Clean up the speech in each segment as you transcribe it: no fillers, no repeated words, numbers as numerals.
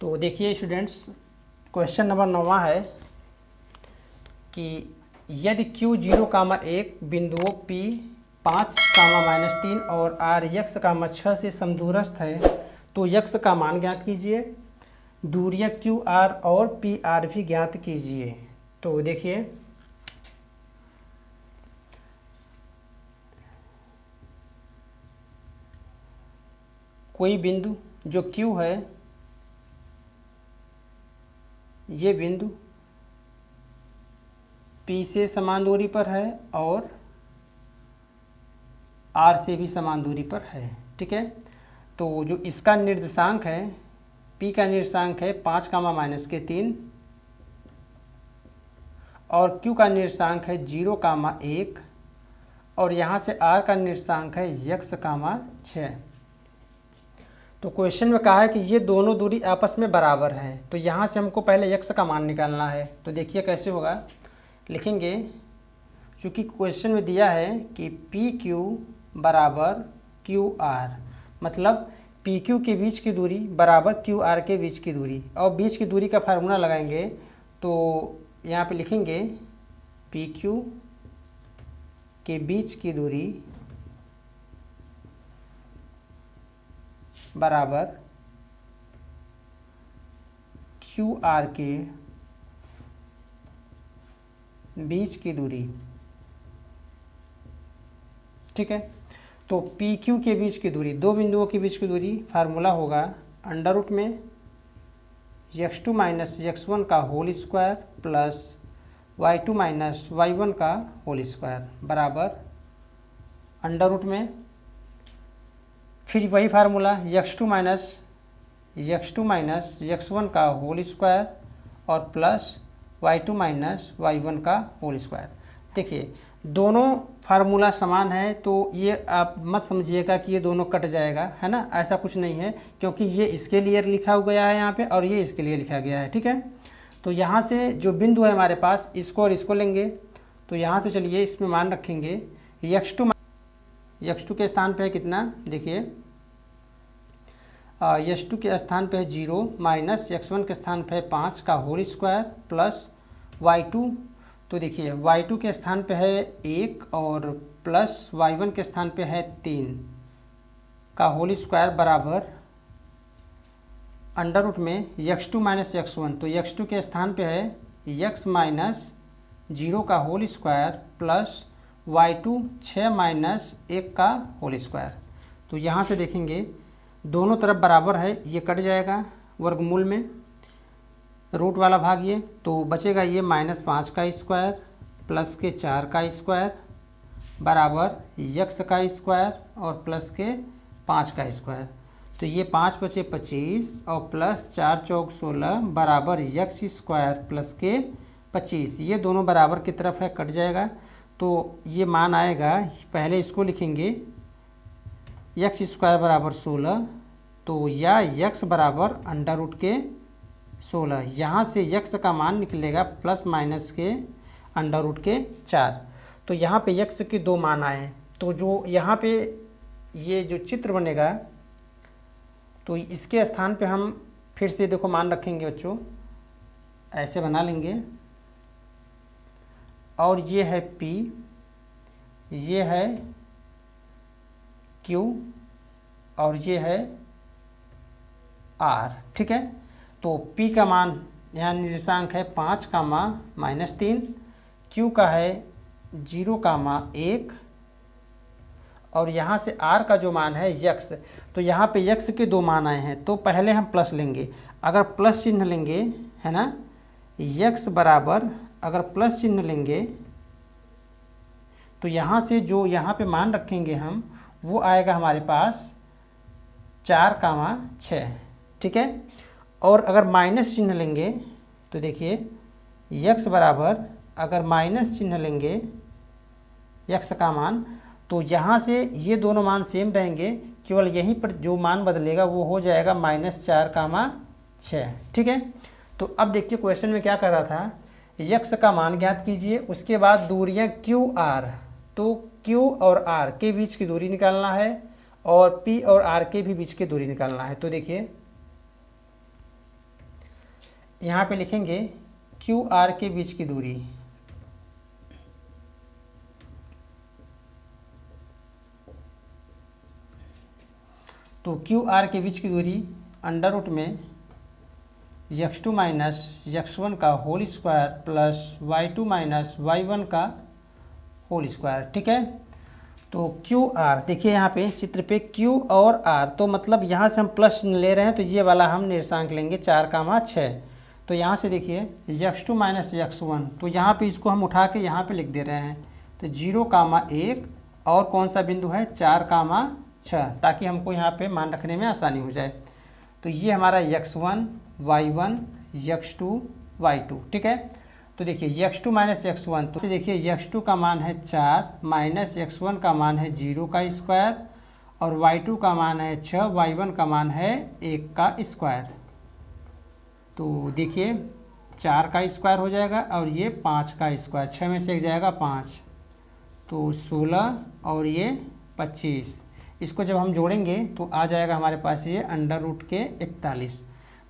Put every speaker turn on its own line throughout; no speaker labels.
तो देखिए students, question number 9 है कि यदि Q 0,1 बिंदुओं P 5, -3 और R x, 6 से समदूरस्थ है तो x का मान ज्ञात कीजिए। दूरियां QR और PR भी ज्ञात कीजिए। तो देखिए कोई बिंदु जो Q है, ये बिंदु P से समान दूरी पर है और R से भी समान दूरी पर है। ठीक है, तो जो इसका निर्देशांक है, P का निर्देशांक है 5, -3 और Q का निर्देशांक है 0,1 और यहाँ से R का निर्देशांक है x, 6। तो क्वेश्चन में कहा है कि ये दोनों दूरी आपस में बराबर हैं, तो यहाँ से हमको पहले x का मान निकालना है। तो देखिए कैसे होगा, लिखेंगे चूँकि क्वेश्चन में दिया है कि PQ बराबर QR, मतलब PQ के बीच की दूरी बराबर QR के बीच की दूरी, और बीच की दूरी का फार्मूला लगाएंगे तो यहाँ पे लिखेंगे PQ के बीच की दूरी बराबर QR के बीच की दूरी। ठीक है, तो PQ के बीच की दूरी, दो बिंदुओं के बीच की दूरी, फार्मूला होगा अंडर रूट में x2 - x1 का whole square plus y2 - y1 का होल स्क्वायर बराबर अंडर रूट में फिर वही फार्मूला x2 - x1 का होल स्क्वायर और प्लस y2 - y1 का होल स्क्वायर। देखिए दोनों फार्मूला समान है, तो ये आप मत समझिएगा कि ये दोनों कट जाएगा, है ना, ऐसा कुछ नहीं है, क्योंकि ये इसके लिए लिखा गया है यहाँ पे और ये इसके लिए लिखा गया है। ठीक है, तो यहाँ से जो बिंदु है हमारे पास, इसको और इसको लेंगे, तो यहाँ से चलिए इसमें मान रखेंगे x2 के स्थान पे है कितना, देखिए x2 के स्थान पे है 0 माइनस x1 के स्थान पे है 5 का होल स्क्वायर प्लस y2, तो देखिए y2 के स्थान पे है 1 और प्लस y1 के स्थान पे है 3 का होल स्क्वायर बराबर अंडर रूट में x2 - x1, तो x2 के स्थान पे है x माइनस 0 का whole square plus y2 6 minus 1 का होल स्क्वायर। तो यहाँ से देखेंगे दोनों तरफ बराबर है, ये कट जाएगा वर्गमूल में, रूट वाला भाग ये, तो बचेगा ये -5 का स्क्वायर प्लस के 4 का स्क्वायर बराबर x का स्क्वायर और प्लस के 5 का स्क्वायर। तो ये 5 बचे 25 और प्लस 4 चौक 16 बराबर x स्क्वायर प्लस के 25, ये दोनों बराबर की तरफ है, कट जाएगा। तो ये मान आएगा, पहले इसको लिखेंगे x स्क्वायर बराबर 16, तो या x बराबर अंडर रूट के 16, यहाँ से x का मान निकलेगा प्लस माइनस के अंडर रूट के 4। तो यहाँ पे x के दो मान आए, तो जो यहाँ पे ये जो चित्र बनेगा, तो इसके स्थान पे हम फिर से देखो मान रखेंगे बच्चों, ऐसे बना लेंगे, और ये है P, ये है Q और ये है R। ठीक है, तो P का मान यहाँ निर्देशांक है 5, -3, Q का है 0,1 और यहाँ से R का जो मान है x, तो यहाँ पे x के दो मान आए हैं, तो पहले हम प्लस लेंगे। अगर प्लस चिन्ह लेंगे, है ना, x बराबर अगर प्लस चिन्ह लेंगे तो यहाँ से जो यहाँ पे मान रखेंगे हम, वो आएगा हमारे पास 4,6। ठीक है, और अगर माइनस चिन्ह लेंगे तो देखिए x बराबर अगर माइनस चिन्ह लेंगे x का मान, तो यहाँ से ये दोनों मान सेम रहेंगे, केवल यहीं पर जो मान बदलेगा वो हो जाएगा -4,6। ठीक है, तो अब देखिए क्वेश्चन में क्या कर रहा था, x का मान ज्ञात कीजिए, उसके बाद दूरियां QR, तो Q और R के बीच की दूरी निकालना है और P और R के भी बीच की दूरी निकालना है। तो देखिए यहाँ पे लिखेंगे क्यू आर के बीच की दूरी, तो क्यू आर के बीच की दूरी अंडर रूट में x2 माइनस x1 का whole square plus y2 minus y1 का होल स्क्वायर। ठीक है, तो क्यू आर देखिए यहाँ पे चित्र पे क्यू और आर, तो मतलब यहाँ से हम प्लस ले रहे हैं तो ये वाला हम निर्देशांक लेंगे 4,6। तो यहाँ से देखिए x2 माइनस x1, तो यहाँ पे इसको हम उठा के यहाँ पे लिख दे रहे हैं, तो 0,1 और कौन सा बिंदु है 4,6, ताकि हमको यहाँ पे मान रखने में आसानी हो जाए। तो ये हमारा x1 y1 x2 y2। ठीक है, तो देखिए x2 माइनस x1, तो देखिए x2 का मान है 4 माइनस x1 का मान है 0 का स्क्वायर और y2 का मान है 6, y1 का मान है 1 का स्क्वायर। तो देखिए 4 का स्क्वायर हो जाएगा और ये 5 का स्क्वायर, 6 में से 1 जाएगा 5, तो 16 और ये 25। इसको जब हम जोड़ेंगे तो आ जाएगा हमारे पास ये अंडर रूट के 41।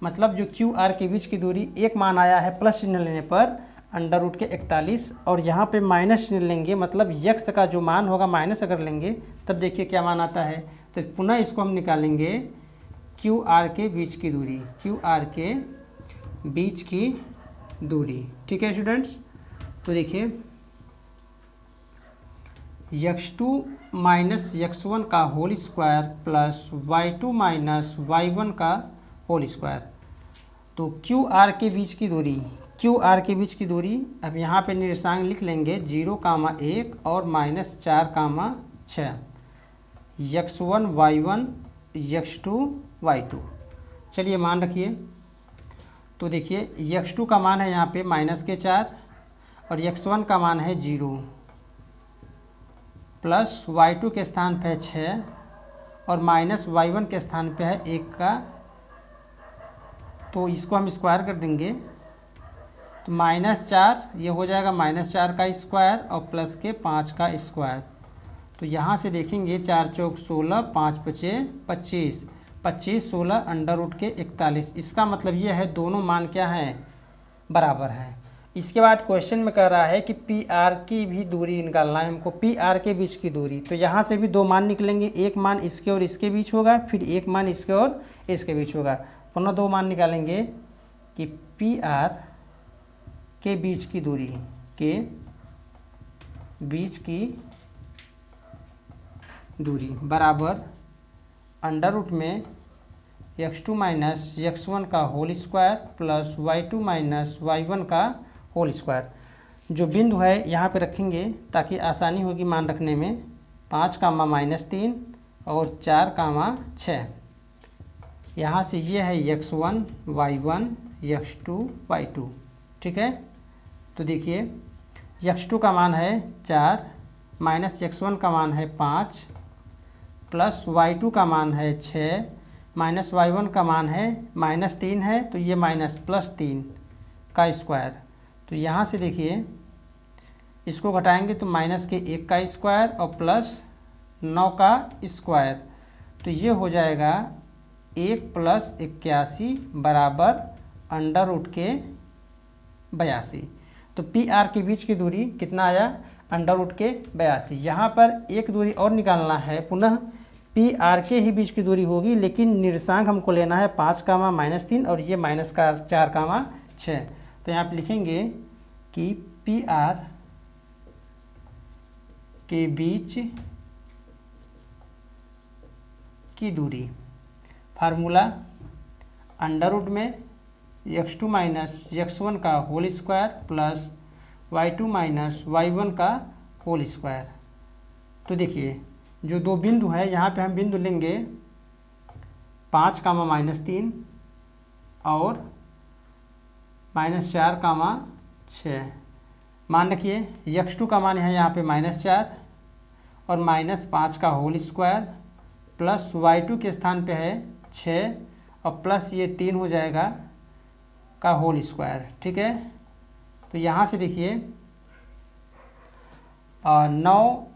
मतलब जो क्यू आर के बीच की दूरी एक मान आया है प्लस चिन्ह लेने पर अंडर रूट के 41, और यहाँ पे माइनस चिन्ह लेंगे, मतलब यक्स का जो मान होगा माइनस अगर लेंगे तब देखिए क्या मान आता है। तो पुनः इसको हम निकालेंगे क्यू आर के बीच की दूरी, क्यू आर के बीच की दूरी। ठीक है स्टूडेंट्स, तो देखिए x2 माइनस x1 का whole square plus y2 minus y1 का होल स्क्वायर। तो क्यू आर के बीच की दूरी, क्यू आर के बीच की दूरी अब यहाँ पे निर्देशांक लिख लेंगे 0,1 और -4,6, x1 y1 x2 y2। चलिए मान रखिए, तो देखिए x2 का मान है यहाँ पे -4 और x1 का मान है 0 प्लस y2 के स्थान पे है 6 और माइनस y1 के स्थान पे है 1 का, तो इसको हम स्क्वायर कर देंगे तो -4 ये हो जाएगा -4 का स्क्वायर और प्लस के 5 का स्क्वायर। तो यहाँ से देखेंगे 4 चौक 16, 5 पचे 25, 25 16 अंडर रूट के 41। इसका मतलब ये है दोनों मान क्या हैं, बराबर हैं। इसके बाद क्वेश्चन में कह रहा है कि पी आर की भी दूरी निकालना है हमको, पी आर के बीच की दूरी। तो यहाँ से भी 2 मान निकलेंगे, एक मान इसके और इसके बीच होगा, फिर एक मान इसके और इसके बीच होगा। पुनः 2 मान निकालेंगे कि पी आर के बीच की दूरी, के बीच की दूरी बराबर अंडर रूट में x2 माइनस x1 का whole square plus y2 minus y1 का होल स्क्वायर। जो बिंदु है यहाँ पे रखेंगे ताकि आसानी होगी मान रखने में, 5,-3 और 4,6। यहाँ से ये है x1 y1 x2 y2। ठीक है, तो देखिए x2 का मान है 4 माइनस x1 का मान है 5 प्लस y2 का मान है 6 माइनस y1 का मान है -3 है, तो ये -+3 का स्क्वायर। तो यहाँ से देखिए इसको घटाएंगे तो माइनस के 1 का स्क्वायर और प्लस 9 का स्क्वायर, तो ये हो जाएगा 1 + 81 बराबर अंडर रूट के 82। तो पी आर के बीच की दूरी कितना आया, अंडर रूट के 82। यहाँ पर एक दूरी और निकालना है, पुनः पी आर के ही बीच की दूरी होगी, लेकिन निर्देशांक हमको लेना है 5,-3 और ये -4,6। तो यहाँ पे लिखेंगे कि पी आर के बीच की दूरी, फार्मूला अंडर रूट में x2 माइनस x1 का whole square plus y2 minus y1 का होल स्क्वायर। तो देखिए जो 2 बिंदु है यहाँ पे हम बिंदु लेंगे 5,-3 और -4,6। मान रखिए x2 का मान है यहाँ पे -4 और -5 का होल स्क्वायर प्लस y2 के स्थान पे है 6 और प्लस ये 3 हो जाएगा का होल स्क्वायर। ठीक है, तो यहाँ से देखिए 9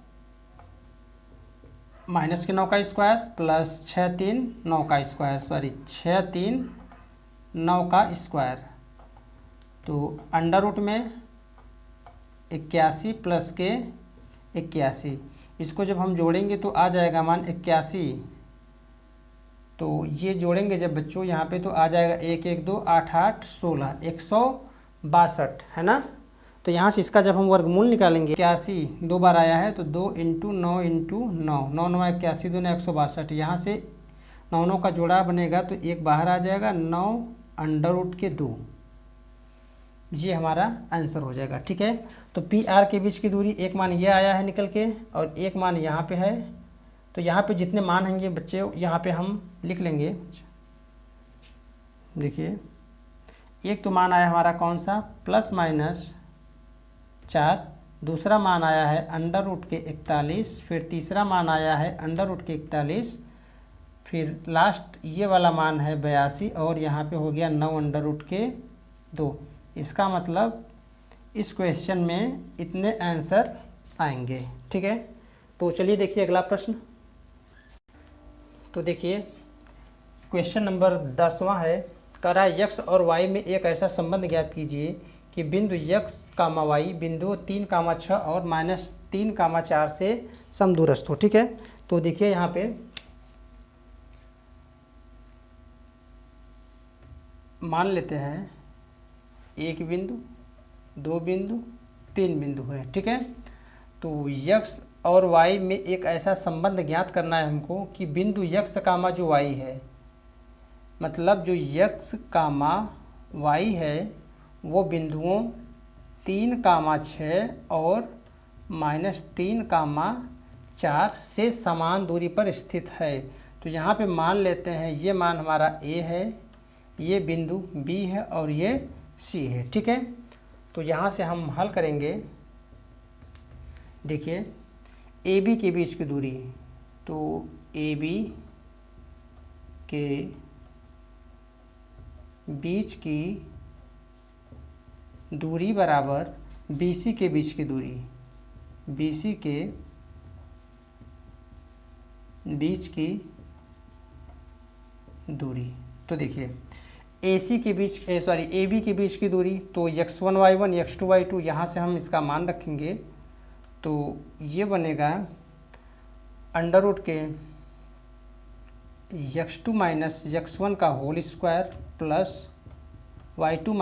माइनस के 9 का स्क्वायर प्लस 6 3 9 का स्क्वायर, 6 3 9 का स्क्वायर तो अंडर रूट में 81 प्लस के 81, इसको जब हम जोड़ेंगे तो आ जाएगा मान 81। तो ये जोड़ेंगे जब बच्चों यहाँ पे तो आ जाएगा 1 1 2 8 8 16 162 है ना। तो यहाँ से इसका जब हम वर्गमूल निकालेंगे 81 दो बार आया है तो 2 × 9 × 9 9 9 81 2 162। यहाँ से 9 9 का जोड़ा बनेगा तो एक बाहर आ जाएगा 9 अंडर रूट के 2। ये हमारा आंसर हो जाएगा। ठीक है, तो पी आर के बीच की दूरी एक मान ये आया है निकल के और एक मान यहाँ पे है। तो यहाँ पे जितने मान होंगे बच्चे यहाँ पे हम लिख लेंगे। देखिए एक तो मान आया हमारा कौन सा ±4, दूसरा मान आया है अंडर रूट के 41, फिर तीसरा मान आया है अंडर रूट के 41, फिर लास्ट ये वाला मान है 82 और यहाँ पे हो गया 9 अंडर रूट के 2। इसका मतलब इस क्वेश्चन में इतने आंसर आएंगे। ठीक है, तो चलिए देखिए अगला प्रश्न। तो देखिए क्वेश्चन नंबर 10वां है, कह रहा है x और y में एक ऐसा संबंध ज्ञात कीजिए कि बिंदु x, y बिंदु 3, 6 और -3, 4 से समदूरस्थ हो। ठीक है, तो देखिए यहाँ पे मान लेते हैं एक बिंदु, 2 बिंदु, 3 बिंदु है। ठीक है, तो x और y में एक ऐसा संबंध ज्ञात करना है हमको कि बिंदु x, जो y है, मतलब जो x, y है वो बिंदुओं 3, 6 और -3, 4 से समान दूरी पर स्थित है। तो यहाँ पे मान लेते हैं ये मान हमारा a है, ये बिंदु b है और ये c है। ठीक है, तो यहाँ से हम हल करेंगे। देखिए AB के बीच की दूरी, तो AB के बीच की दूरी बराबर BC के बीच की दूरी, BC के बीच की दूरी। तो देखिए AC के बीच AB के बीच की दूरी, तो x1 y1 x2 y2, यहाँ से हम इसका मान रखेंगे तो ये बनेगा अंडर रूट के x2 - x1 का whole square plus y2 -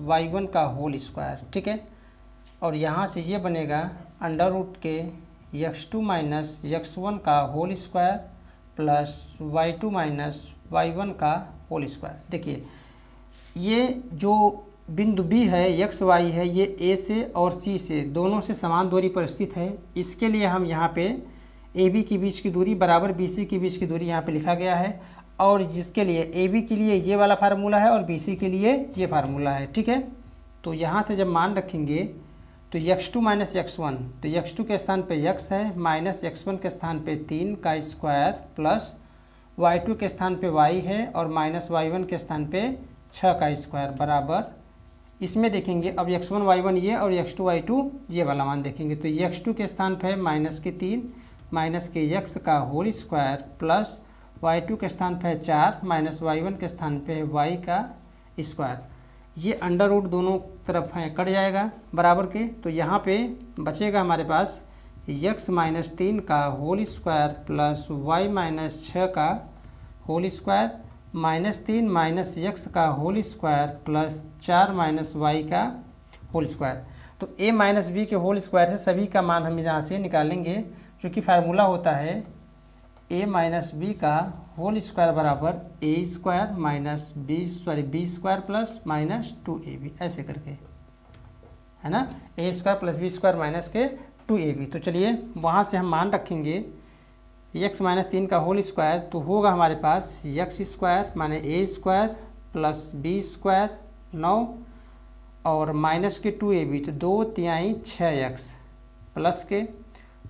y1 का होल स्क्वायर। ठीक है, और यहाँ से ये बनेगा अंडर रूट के x2 - x1 का whole square plus y2 - y1 का होल स्क्वायर। देखिए ये जो बिंदु B है, x y है, ये A से और C से दोनों से समान दूरी पर स्थित है। इसके लिए हम यहाँ पे AB के बीच की दूरी बराबर BC के बीच की दूरी यहाँ पे लिखा गया है, और जिसके लिए AB के लिए ये वाला फार्मूला है और BC के लिए ये फार्मूला है। ठीक है, तो यहाँ से जब मान रखेंगे तो x2 - x1, तो x2 के स्थान पे x है, माइनस x1 के स्थान पे 3 का स्क्वायर प्लस y2 के स्थान पे y है और माइनस y1 के स्थान पे 6 का स्क्वायर बराबर, इसमें देखेंगे अब x1 y1 ये और x2 y2 ये वाला मान देखेंगे। तो x2 के स्थान पे -3 माइनस के x का होल स्क्वायर प्लस y2 के स्थान पे 4 माइनस y1 के स्थान पे y का स्क्वायर। ये अंडर रूट दोनों तरफ है, कट जाएगा बराबर के। तो यहाँ पे बचेगा हमारे पास x - 3 का होल स्क्वायर प्लस y - 6 का होल स्क्वायर -3 माइनस x का whole square plus 4 minus y का होल स्क्वायर। तो a माइनस b के होल स्क्वायर से सभी का मान हम यहाँ से निकालेंगे, चूँकि फार्मूला होता है a माइनस बी का होल स्क्वायर बराबर a square minus B square plus -2ab, ऐसे करके है ना, a square plus B square minus के 2ab। तो चलिए वहाँ से हम मान रखेंगे x - 3 का होल स्क्वायर, तो होगा हमारे पास x स्क्वायर माने a square plus b square 9 और माइनस के 2ab, तो 2 तिहाई 6x प्लस के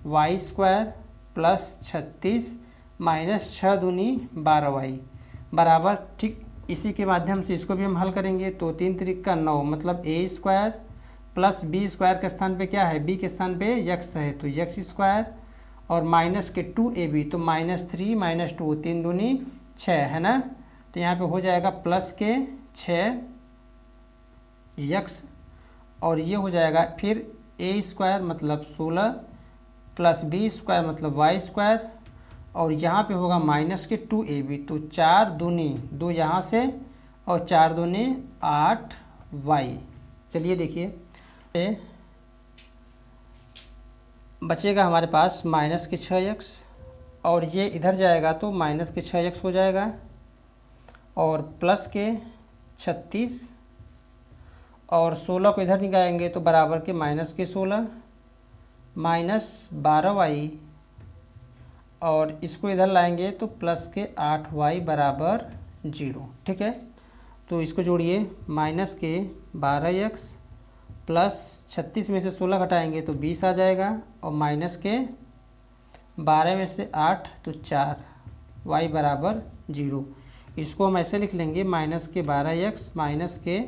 y स्क्वायर प्लस 36 माइनस 6 दूनी 12y बराबर। ठीक इसी के माध्यम से इसको भी हम हल करेंगे। तो 3 त्रिक का 9, मतलब a square plus b square के स्थान पे क्या है, b के स्थान पे x है, तो x स्क्वायर और माइनस के 2ab, तो -3 - 2 3 दूनी 6 है ना। तो यहाँ पे हो जाएगा प्लस के 6 यक्स और ये हो जाएगा फिर ए स्क्वायर मतलब 16 प्लस बी स्क्वायर मतलब वाई स्क्वायर और यहाँ पे होगा माइनस के 2ab, तो 4 दूनी 2 यहाँ से और 4 दूनी 8 वाई। चलिए देखिए बचेगा हमारे पास माइनस के 6x और ये इधर जाएगा तो माइनस के 6x हो जाएगा और प्लस के 36 और 16 को इधर निकालेंगे तो बराबर के माइनस के 16 माइनस 12y और इसको इधर लाएंगे तो प्लस के 8y बराबर 0। ठीक है, तो इसको जोड़िए माइनस के 12x प्लस 36 में से 16 घटाएंगे तो 20 आ जाएगा और माइनस के 12 में से 8 तो 4y बराबर 0। इसको हम ऐसे लिख लेंगे माइनस के 12x माइनस के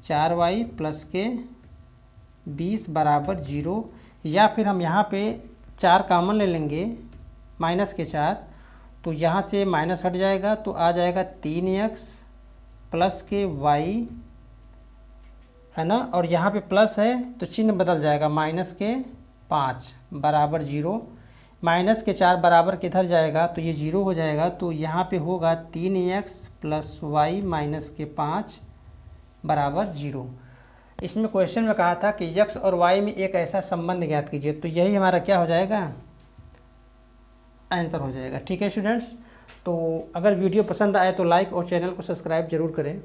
4y प्लस के 20 बराबर 0, या फिर हम यहाँ पे 4 कॉमन ले लेंगे माइनस के 4, तो यहाँ से माइनस हट जाएगा तो आ जाएगा 3x प्लस के y है ना, और यहाँ पे प्लस है तो चिन्ह बदल जाएगा माइनस के 5 बराबर 0। माइनस के 4 बराबर किधर जाएगा तो ये 0 हो जाएगा, तो यहाँ पे होगा 3x प्लस वाई माइनस के 5 बराबर 0। इसमें क्वेश्चन में कहा था कि x और y में एक ऐसा संबंध ज्ञात कीजिए, तो यही हमारा क्या हो जाएगा, आंसर हो जाएगा। ठीक है स्टूडेंट्स, तो अगर वीडियो पसंद आए तो लाइक और चैनल को सब्सक्राइब जरूर करें।